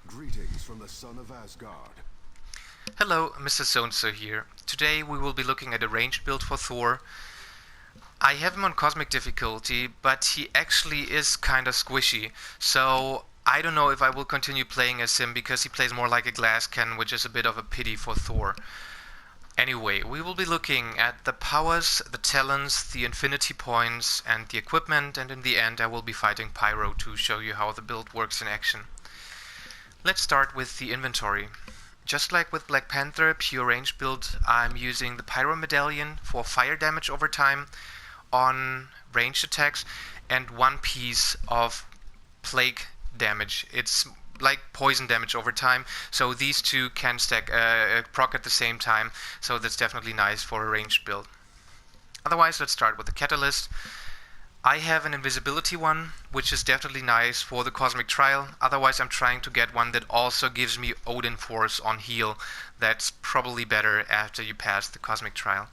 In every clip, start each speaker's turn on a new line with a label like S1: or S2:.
S1: Greetings from the son of Asgard.
S2: Hello, Mr. So here. Today we will be looking at a ranged build for Thor. I have him on Cosmic difficulty, but he actually is kinda squishy, so I don't know if I will continue playing as him because he plays more like a glass cannon, which is a bit of a pity for Thor. Anyway, we will be looking at the powers, the talents, the infinity points, and the equipment, and in the end I will be fighting Pyro to show you how the build works in action. Let's start with the inventory. Just like with Black Panther, pure range build, I'm using the Pyro Medallion for fire damage over time on ranged attacks and one piece of plague damage. It's like poison damage over time, so these two can stack proc at the same time, so that's definitely nice for a ranged build. Otherwise, let's start with the catalyst. I have an invisibility one, which is definitely nice for the Cosmic Trial. Otherwise, I'm trying to get one that also gives me Odinforce on heal. That's probably better after you pass the Cosmic Trial.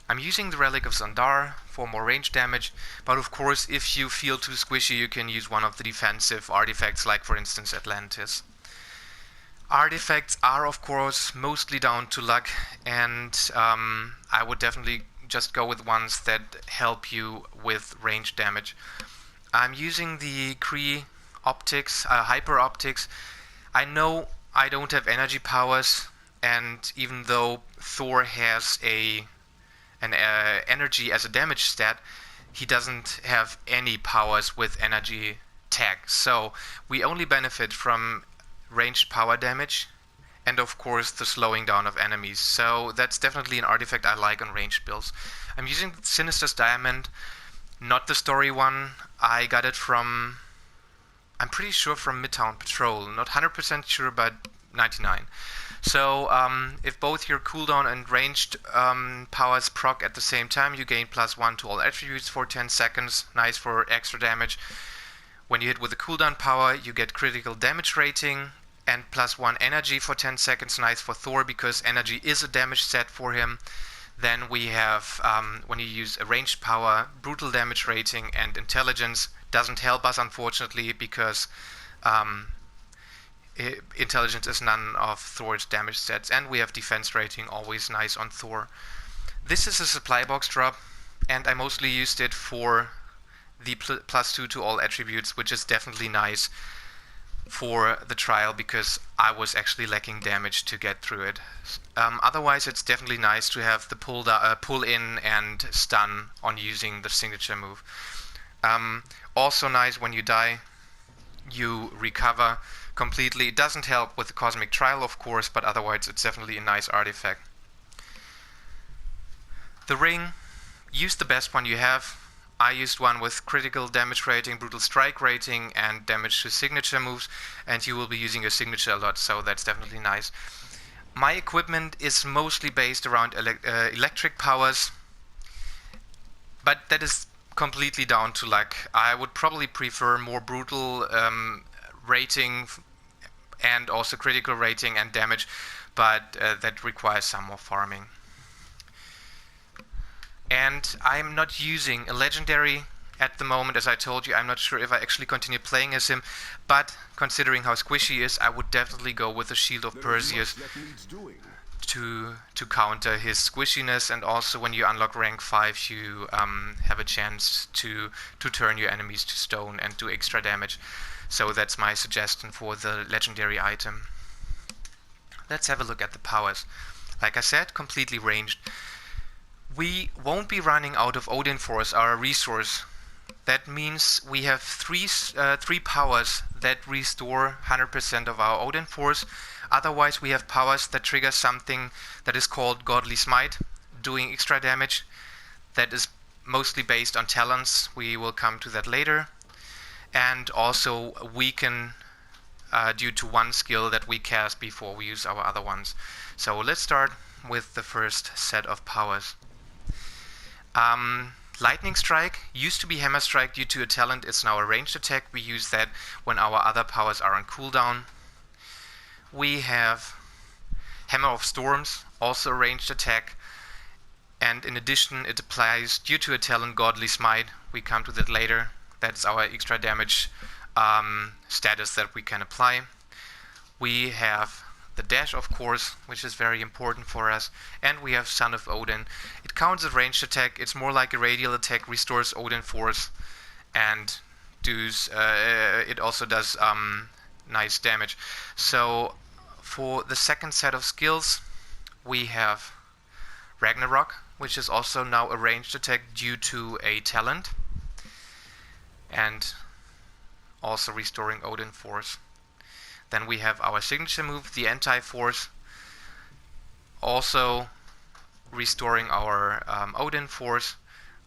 S2: I'm using the Relic of Zandar for more range damage, but of course, if you feel too squishy, you can use one of the defensive artifacts, like for instance Atlantis. Artifacts are of course mostly down to luck, and I would definitely just go with ones that help you with range damage. I'm using the Kree optics, hyper optics. I know I don't have energy powers, and even though Thor has an energy as a damage stat, he doesn't have any powers with energy tag. So we only benefit from ranged power damage and of course the slowing down of enemies. So that's definitely an artifact I like on ranged builds. I'm using Sinister's Diamond, not the story one. I got it from, I'm pretty sure from Midtown Patrol, not 100% sure, but 99. So if both your cooldown and ranged powers proc at the same time, you gain +1 to all attributes for 10 seconds, nice for extra damage. When you hit with the cooldown power, you get critical damage rating and +1 energy for 10 seconds, nice for Thor because energy is a damage set for him. Then we have, when you use a ranged power, brutal damage rating and intelligence. Doesn't help us unfortunately because intelligence is none of Thor's damage sets, and we have defense rating, always nice on Thor. This is a supply box drop, and I mostly used it for the +2 to all attributes, which is definitely nice for the trial because I was actually lacking damage to get through it. Otherwise, it's definitely nice to have the pull in and stun on using the signature move. Also nice when you die, you recover completely. It doesn't help with the Cosmic Trial, of course, but otherwise it's definitely a nice artifact. The ring, use the best one you have. I used one with critical damage rating, brutal strike rating, and damage to signature moves, and you will be using your signature a lot, so that's definitely nice. My equipment is mostly based around electric powers, but that is completely down to luck. I would probably prefer more brutal rating and also critical rating and damage, but that requires some more farming. And I'm not using a legendary at the moment. As I told you, I'm not sure if I actually continue playing as him, but considering how squishy he is, I would definitely go with the Shield of Perseus to counter his squishiness, and also when you unlock rank 5 you have a chance to turn your enemies to stone and do extra damage. So that's my suggestion for the legendary item. Let's have a look at the powers. Like I said, completely ranged. We won't be running out of Odinforce, our resource. That means we have three powers that restore 100% of our Odinforce. Otherwise, we have powers that trigger something that is called Godly Smite, doing extra damage. That is mostly based on talents. We will come to that later. And also weaken due to one skill that we cast before we use our other ones. So let's start with the first set of powers. Lightning Strike used to be Hammer Strike due to a talent. It's now a ranged attack. We use that when our other powers are on cooldown. We have Hammer of Storms, also a ranged attack, and in addition it applies due to a talent Godly Smite. We come to that later. That's our extra damage status that we can apply. We have the dash, of course, which is very important for us, and we have Son of Odin. It counts as ranged attack. It's more like a radial attack, restores Odinforce, and it also does nice damage. So for the second set of skills, we have Ragnarok, which is also now a ranged attack due to a talent, and also restoring Odinforce. Then we have our signature move, the Anti-Force, also restoring our Odinforce.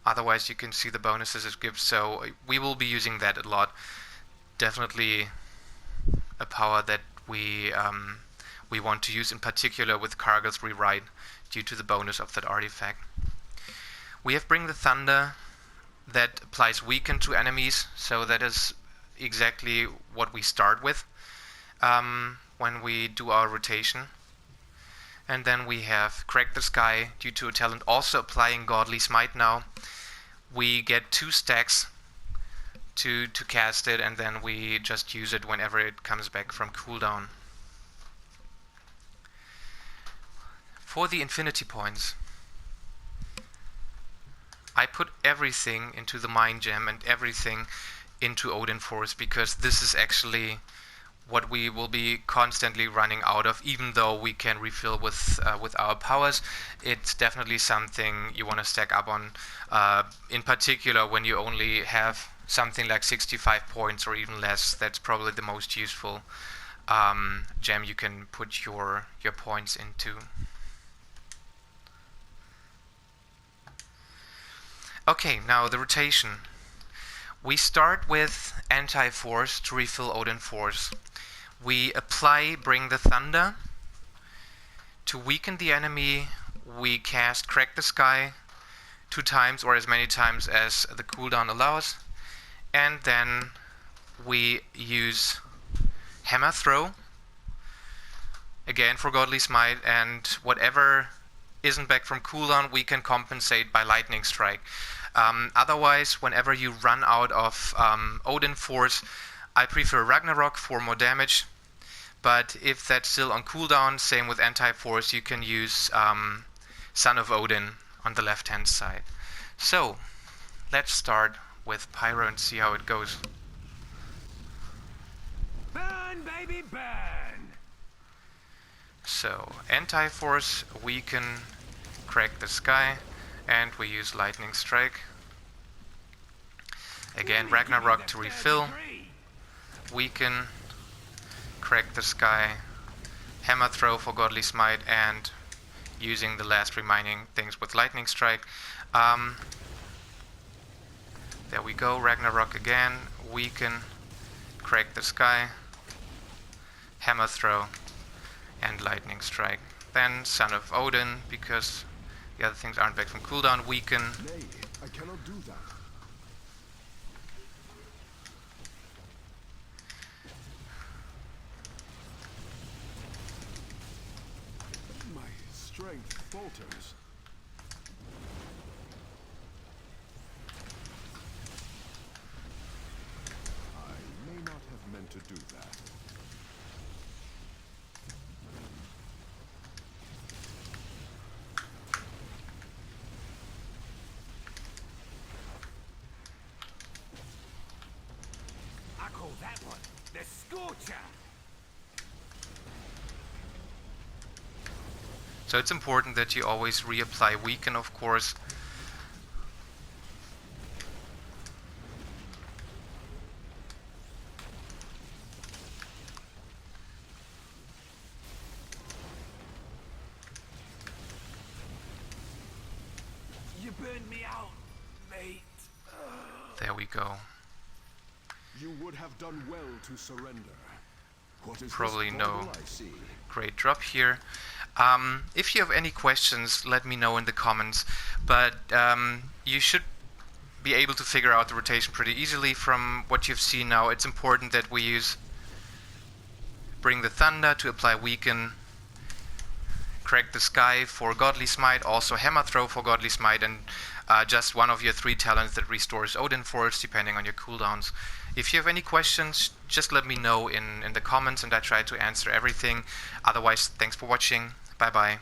S2: Otherwise, you can see the bonuses it gives, so we will be using that a lot. Definitely a power that we want to use in particular with Cargill's Rewrite due to the bonus of that artifact. We have Bring the Thunder that applies Weaken to enemies, so that is exactly what we start with when we do our rotation. And then we have Crack the Sky due to a talent, also applying Godly Smite now. We get 2 stacks to cast it, and then we just use it whenever it comes back from cooldown. For the infinity points, I put everything into the Mind Gem and everything into Odinforce, because this is actually what we will be constantly running out of, even though we can refill with our powers. It's definitely something you want to stack up on, in particular when you only have something like 65 points or even less. That's probably the most useful gem you can put your points into. Okay, now the rotation. We start with Anti-Force to refill Odinforce. We apply Bring the Thunder. To weaken the enemy, we cast Crack the Sky 2 times or as many times as the cooldown allows. And then we use Hammer Throw, again for Godly Smite, and whatever isn't back from cooldown we can compensate by Lightning Strike. Otherwise, whenever you run out of Odinforce, I prefer Ragnarok for more damage, but if that's still on cooldown, same with Anti-Force, you can use Son of Odin on the left hand side. So, let's start with Pyro and see how it goes.
S3: Burn, baby, burn!
S2: So, Anti-Force, Weaken, Crack the Sky, and we use Lightning Strike. Again, Ragnarok to refill, Weaken, Crack the Sky, Hammer Throw for Godly Smite, and using the last remaining things with Lightning Strike. There we go, Ragnarok again, Weaken, Crack the Sky, Hammer Throw, and Lightning Strike. Then Son of Odin, because the other things aren't back from cooldown, Weaken.
S1: Nay, I cannot do that. My strength falters. I may not have meant to do that.
S3: I call that one the Scorcher!
S2: So it's important that you always reapply Weaken, of course.
S3: You burned me out, mate.
S2: There we go.
S1: You would have done well to surrender. What is
S2: Probably
S1: this
S2: no
S1: portal I see?
S2: great drop here. If you have any questions, let me know in the comments, but you should be able to figure out the rotation pretty easily from what you've seen now. It's important that we use Bring the Thunder to apply Weaken, Crack the Sky for Godly Smite, also Hammer Throw for Godly Smite, and just one of your 3 talents that restores Odinforce depending on your cooldowns. If you have any questions, just let me know in the comments and I try to answer everything. Otherwise, thanks for watching. Bye bye.